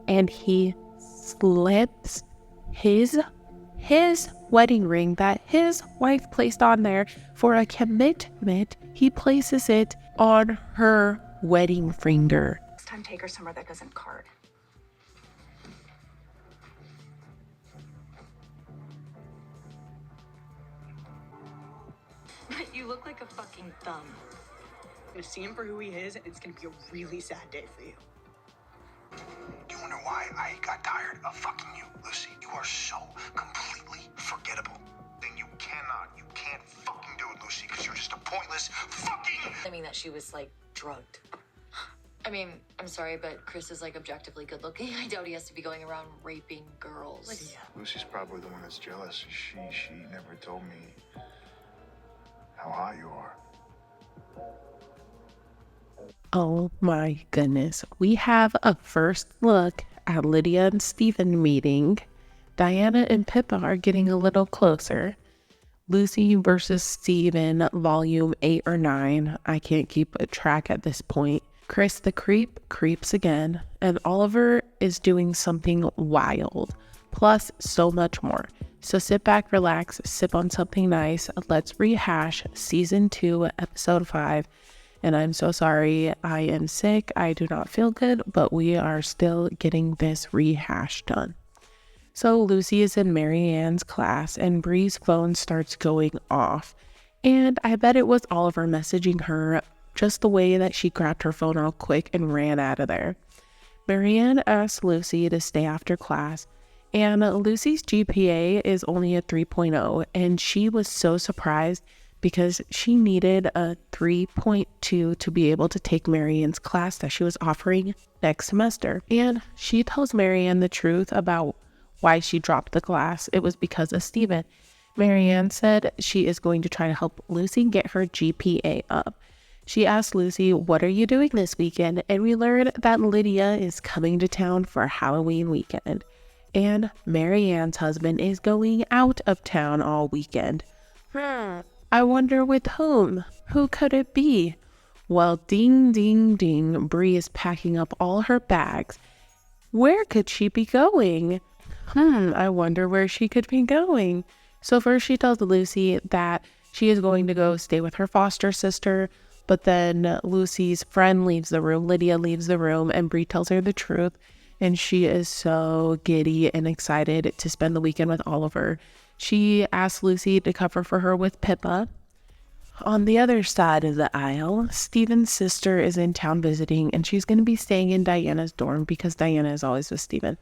and he slips his wedding ring that his wife placed on there for a commitment. He places it on her wedding finger. Next time, take her somewhere that doesn't card. You look like a fucking thumb. I'm gonna see him for who he is, and it's gonna be a really sad day for you. Do you wonder why I got tired of fucking you, Lucy? You are so completely forgettable. Then you can't fucking do it, Lucy, because you're just a pointless fucking... I mean that she was, like, drugged. I mean, I'm sorry, but Chris is, like, objectively good looking. I doubt he has to be going around raping girls. Lydia. Lucy's probably the one that's jealous. She never told me how hot you are. Oh my goodness. We have a first look at Lydia and Stephen meeting. Diana and Pippa are getting a little closer. Lucy versus Stephen, volume 8 or 9. I can't keep a track at this point. Chris the creep creeps again, and Oliver is doing something wild, plus so much more. So sit back, relax, sip on something nice. Let's rehash season 2, episode 5. And I'm so sorry, I am sick, I do not feel good, but we are still getting this rehash done. So Lucy is in Mary Ann's class, and Bree's phone starts going off. And I bet it was Oliver messaging her, just the way that she grabbed her phone real quick and ran out of there. Mary Ann asks Lucy to stay after class, and Lucy's GPA is only a 3.0, and she was so surprised because she needed a 3.2 to be able to take Mary Ann's class that she was offering next semester. And she tells Mary Ann the truth about why she dropped the class. It was because of Stephen. Mary Ann said she is going to try to help Lucy get her GPA up. She asked Lucy, "What are you doing this weekend?" And we learned that Lydia is coming to town for Halloween weekend. And Mary Ann's husband is going out of town all weekend. I wonder with whom? Who could it be? Well, ding, ding, ding, Bree is packing up all her bags. Where could she be going? I wonder where she could be going. So first she tells Lucy that she is going to go stay with her foster sister, but then Lucy's friend leaves the room, Lydia leaves the room, and Bree tells her the truth, and she is so giddy and excited to spend the weekend with Oliver. She asks Lucy to cover for her with Pippa. On the other side of the aisle, Stephen's sister is in town visiting, and she's going to be staying in Diana's dorm because Diana is always with Stephen.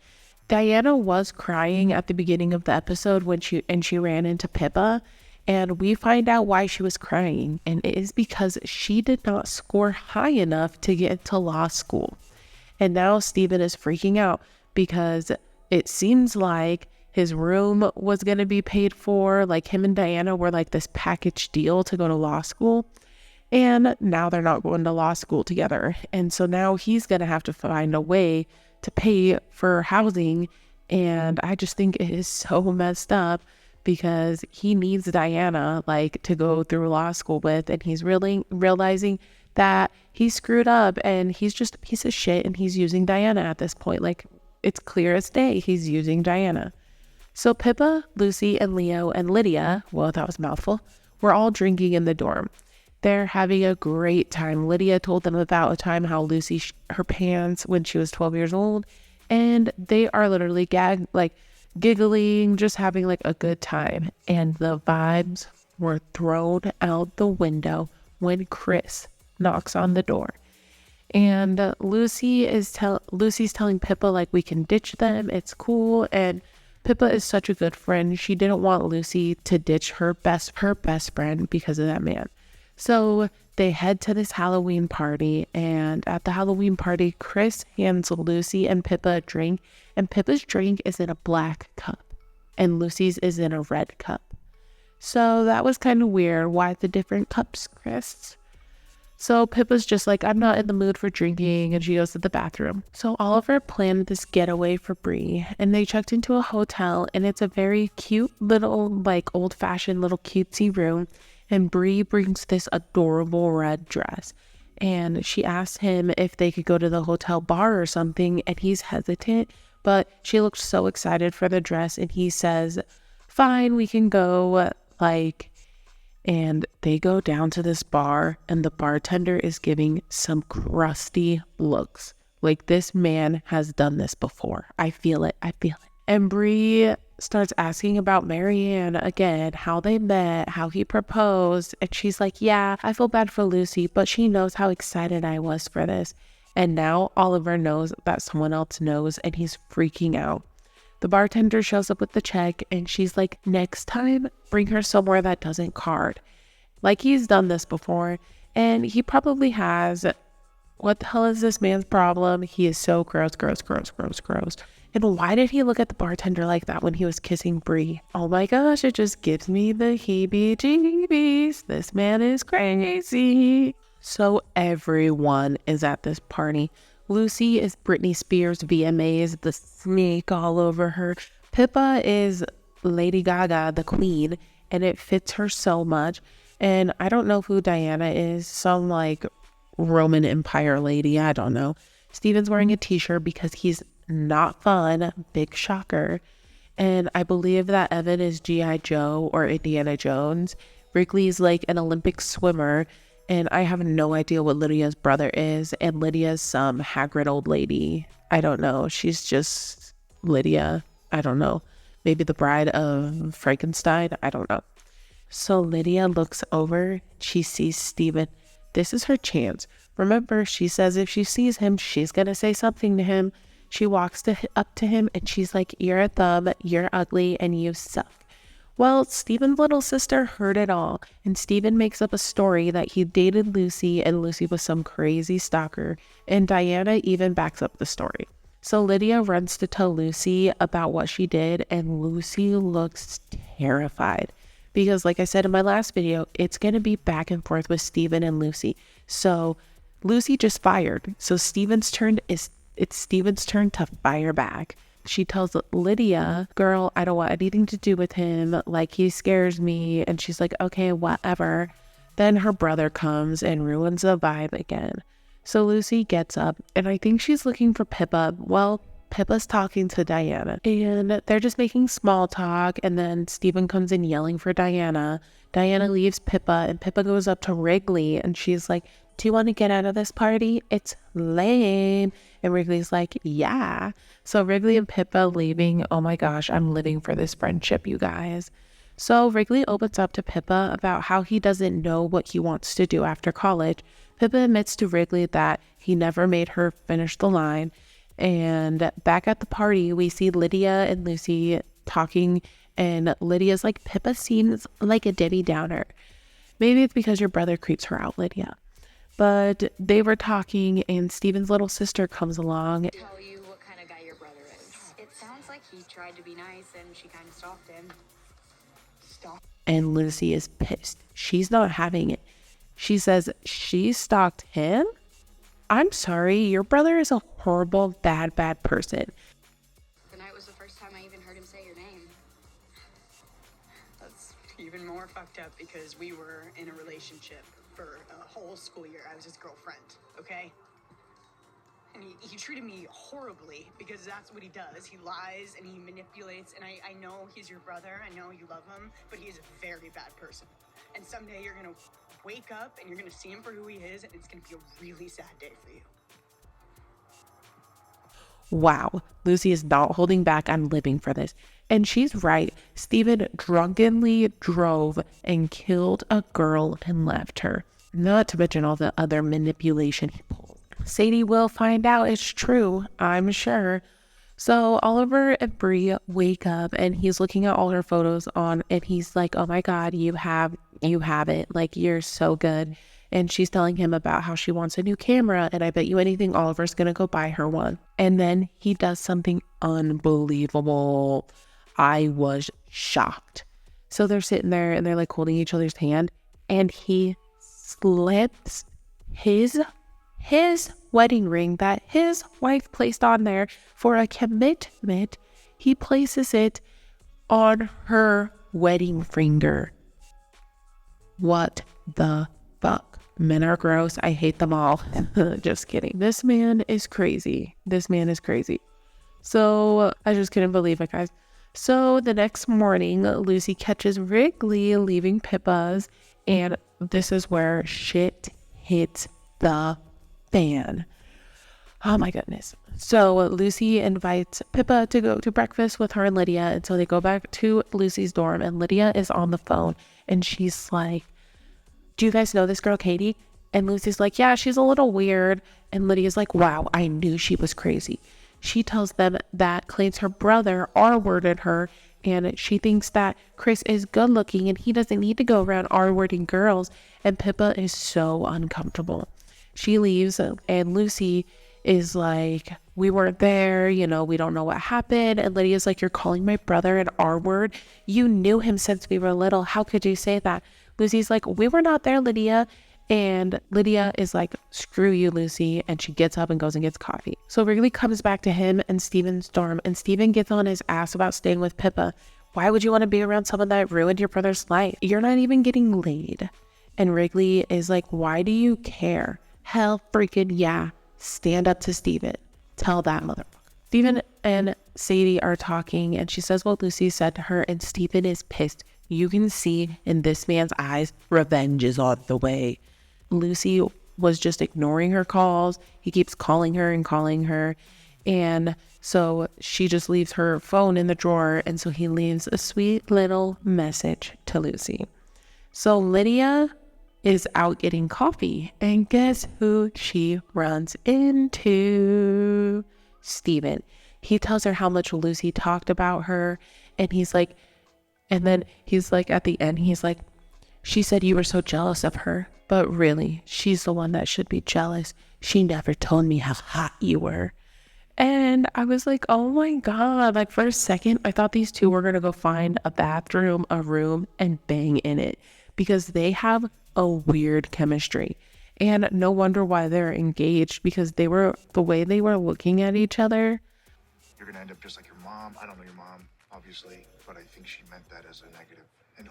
Diana was crying at the beginning of the episode when she ran into Pippa, and we find out why she was crying, and it is because she did not score high enough to get into law school. And now Stephen is freaking out because it seems like his room was going to be paid for, like him and Diana were like this package deal to go to law school. And now they're not going to law school together. And so now he's going to have to find a way to pay for housing. And I just think it is so messed up because he needs Diana like to go through law school with. And he's really realizing that he's screwed up and he's just a piece of shit. And he's using Diana at this point. Like, it's clear as day he's using Diana. So Pippa, Lucy, and Leo, and Lydia, well, that was a mouthful, were all drinking in the dorm. They're having a great time. Lydia told them about a time how Lucy her pants when she was 12 years old, and they are literally giggling, just having like a good time. And the vibes were thrown out the window when Chris knocks on the door. And Lucy's telling Pippa like, we can ditch them, it's cool. And Pippa is such a good friend. She didn't want Lucy to ditch her best friend because of that man. So they head to this Halloween party, and at the Halloween party, Chris hands Lucy and Pippa a drink, and Pippa's drink is in a black cup, and Lucy's is in a red cup. So that was kind of weird. Why the different cups, Chris? So Pippa's just like, I'm not in the mood for drinking, and she goes to the bathroom. So Oliver planned this getaway for Bree, and they checked into a hotel, and it's a very cute little, like, old-fashioned little cutesy room, and Bree brings this adorable red dress. and she asks him if they could go to the hotel bar or something, and he's hesitant, but she looks so excited for the dress, and he says, fine, we can go, and they go down to this bar, and the bartender is giving some crusty looks. Like, this man has done this before. I feel it. And Bree starts asking about Marianne again, how they met, how he proposed. And she's like, yeah, I feel bad for Lucy, but she knows how excited I was for this. And now Oliver knows that someone else knows, and he's freaking out. The bartender shows up with the check, and she's like, next time, bring her somewhere that doesn't card. Like, he's done this before, and he probably has. What the hell is this man's problem? He is so gross. And why did he look at the bartender like that when he was kissing Bree? Oh my gosh, it just gives me the heebie-jeebies. This man is crazy. So everyone is at this party. Lucy is Britney Spears' VMAs, the snake all over her. Pippa is Lady Gaga, the queen, and it fits her so much. And I don't know who Diana is, some Roman Empire lady, I don't know. Steven's wearing a t-shirt because he's not fun, big shocker. And I believe that Evan is G.I. Joe or Indiana Jones. Wrigley's an Olympic swimmer, and I have no idea what Lydia's brother is. And Lydia's some Hagrid old lady. I don't know. She's just Lydia. I don't know. Maybe the bride of Frankenstein. I don't know. So Lydia looks over. She sees Steven. This is her chance. Remember, she says if she sees him, she's going to say something to him. She walks up to him and she's like, you're a thumb, you're ugly, and you suck. Well, Steven's little sister heard it all, and Steven makes up a story that he dated Lucy and Lucy was some crazy stalker, and Diana even backs up the story. So Lydia runs to tell Lucy about what she did, and Lucy looks terrified. Because like I said in my last video, it's going to be back and forth with Steven and Lucy. So Lucy just fired. So it's Steven's turn to fire back. She tells Lydia, girl, I don't want anything to do with him. He scares me. And she's like, okay, whatever. Then her brother comes and ruins the vibe again. So Lucy gets up, and I think she's looking for Pippa. Well, Pippa's talking to Diana, and they're just making small talk, and then Steven comes in yelling for Diana. Diana leaves Pippa, and Pippa goes up to Wrigley, and she's like, do you want to get out of this party? It's lame. And Wrigley's like, yeah. So Wrigley and Pippa leaving. Oh my gosh, I'm living for this friendship, you guys. So Wrigley opens up to Pippa about how he doesn't know what he wants to do after college. Pippa admits to Wrigley that he never made her finish the line. And back at the party, we see Lydia and Lucy talking, and Lydia's like, Pippa seems like a Debbie Downer. Maybe it's because your brother creeps her out, Lydia. But they were talking, and Steven's little sister comes along. Tell you what kind of guy your brother is. It sounds like he tried to be nice and she kind of stalked him. And Lucy is pissed. She's not having it. She says, she stalked him? I'm sorry, your brother is a horrible, bad person. The night was the first time I even heard him say your name. That's even more fucked up because we were in a relationship for a whole school year. I was his girlfriend, okay? And he treated me horribly because that's what he does. He lies and he manipulates, and I know he's your brother. I know you love him, but he is a very bad person. And someday you're going to wake up and you're going to see him for who he is, and it's going to be a really sad day for you. Wow, Lucy is not holding back. I'm living for this. And she's right. Steven drunkenly drove and killed a girl and left her. Not to mention all the other manipulation he pulled. Sadie will find out it's true, I'm sure. So Oliver and Bree wake up, and he's looking at all her photos and he's like, oh my God, you have it. You're so good. And she's telling him about how she wants a new camera, and I bet you anything Oliver's gonna go buy her one. And then he does something unbelievable. I was shocked. So they're sitting there and they're holding each other's hand, and he slips his wedding ring that his wife placed on there for a commitment. He places it on her wedding finger. What the fuck? Men are gross. I hate them all. Just kidding. This man is crazy. This man is crazy. So I just couldn't believe it, guys. So the next morning, Lucy catches Wrigley leaving Pippa's, and this is where shit hits the fan. Oh my goodness. So Lucy invites Pippa to go to breakfast with her and Lydia. And so they go back to Lucy's dorm, and Lydia is on the phone, and she's like, do you guys know this girl, Katie? And Lucy's like, yeah, she's a little weird. And Lydia's like, wow, I knew she was crazy. She tells them that claims her brother R-worded her, and she thinks that Chris is good looking and he doesn't need to go around R-wording girls. And Pippa is so uncomfortable. She leaves, and Lucy is like, we weren't there, we don't know what happened. And Lydia's like, you're calling my brother an R-word? You knew him since we were little. How could you say that? Lucy's like, we were not there, Lydia. And Lydia is like, screw you, Lucy. And she gets up and goes and gets coffee. So Wrigley comes back to him and Steven's dorm, and Steven gets on his ass about staying with Pippa. Why would you want to be around someone that ruined your brother's life? You're not even getting laid. And Wrigley is like, why do you care? Hell freaking yeah. Stand up to Steven. Tell that motherfucker. Steven and Sadie are talking, and she says what Lucy said to her, and Steven is pissed. You can see in this man's eyes, revenge is on the way. Lucy was just ignoring her calls. He keeps calling her and calling her. And so she just leaves her phone in the drawer. And so he leaves a sweet little message to Lucy. So Lydia is out getting coffee. And guess who she runs into? Steven. He tells her how much Lucy talked about her. And he's like, at the end, he's like, she said you were so jealous of her, but really, she's the one that should be jealous. She never told me how hot you were. And I was like, oh my God. Like for a second, I thought these two were going to go find a bathroom, a room, and bang in it, because they have a weird chemistry. And no wonder why they're engaged, because the way they were looking at each other. You're gonna end up just like your mom. I don't know your mom, obviously, but I think she meant that as a negative. And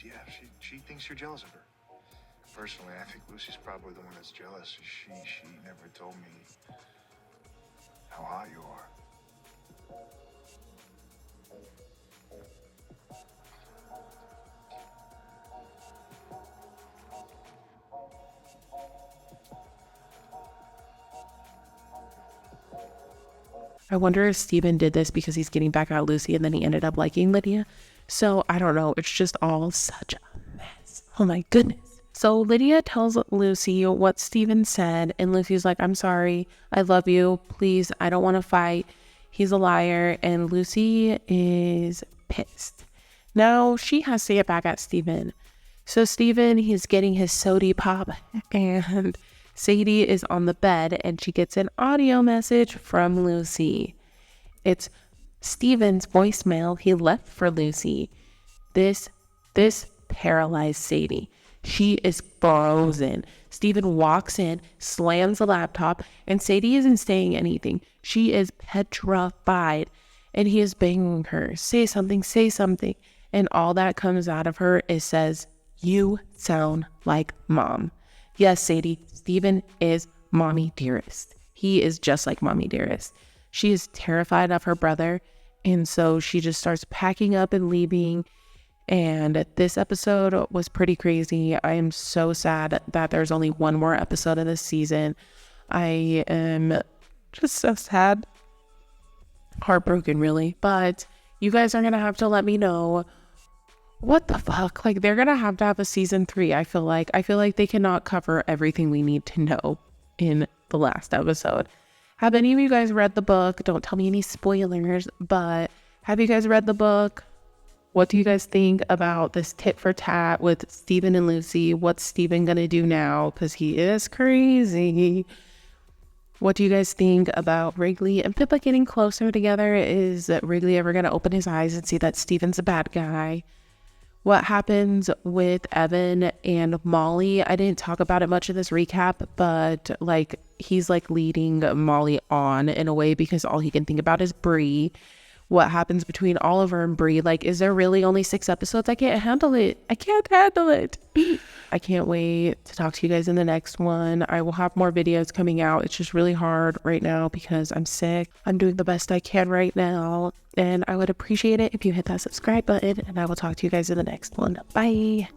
yeah, she thinks you're jealous of her. Personally, I think Lucy's probably the one that's jealous. She never told me how hot you are. I wonder if Steven did this because he's getting back at Lucy and then he ended up liking Lydia. So I don't know. It's just all such a mess. Oh my goodness. So Lydia tells Lucy what Steven said, and Lucy's like, I'm sorry. I love you. Please, I don't want to fight. He's a liar. And Lucy is pissed. Now she has to get back at Steven. So Steven, he's getting his sody pop, and Sadie is on the bed, and she gets an audio message from Lucy. It's Steven's voicemail he left for Lucy. This paralyzed Sadie. She is frozen. Steven walks in, slams the laptop, and Sadie isn't saying anything. She is petrified, and he is begging her, say something, say something. And all that comes out of her is says, you sound like mom. Yes, Sadie, Steven is mommy dearest. He is just like mommy dearest. She is terrified of her brother, and so she just starts packing up and leaving. And this episode was pretty crazy. I am so sad that there's only one more episode of this season. I am just so sad. Heartbroken, really. But you guys are going to have to let me know what the fuck. Like, they're going to have a season 3. I feel like they cannot cover everything we need to know in the last episode. Have any of you guys read the book? Don't tell me any spoilers, but have you guys read the book? What do you guys think about this tit for tat with Steven and Lucy? What's Steven going to do now? Because he is crazy. What do you guys think about Wrigley and Pippa getting closer together? Is Wrigley ever going to open his eyes and see that Steven's a bad guy? What happens with Evan and Molly? I didn't talk about it much in this recap, but he's leading Molly on in a way because all he can think about is Bree. what happens between Oliver and Bree. Like, is there really only 6 episodes? I can't handle it. I can't handle it. I can't wait to talk to you guys in the next one. I will have more videos coming out. It's just really hard right now because I'm sick. I'm doing the best I can right now. And I would appreciate it if you hit that subscribe button. And I will talk to you guys in the next one. Bye.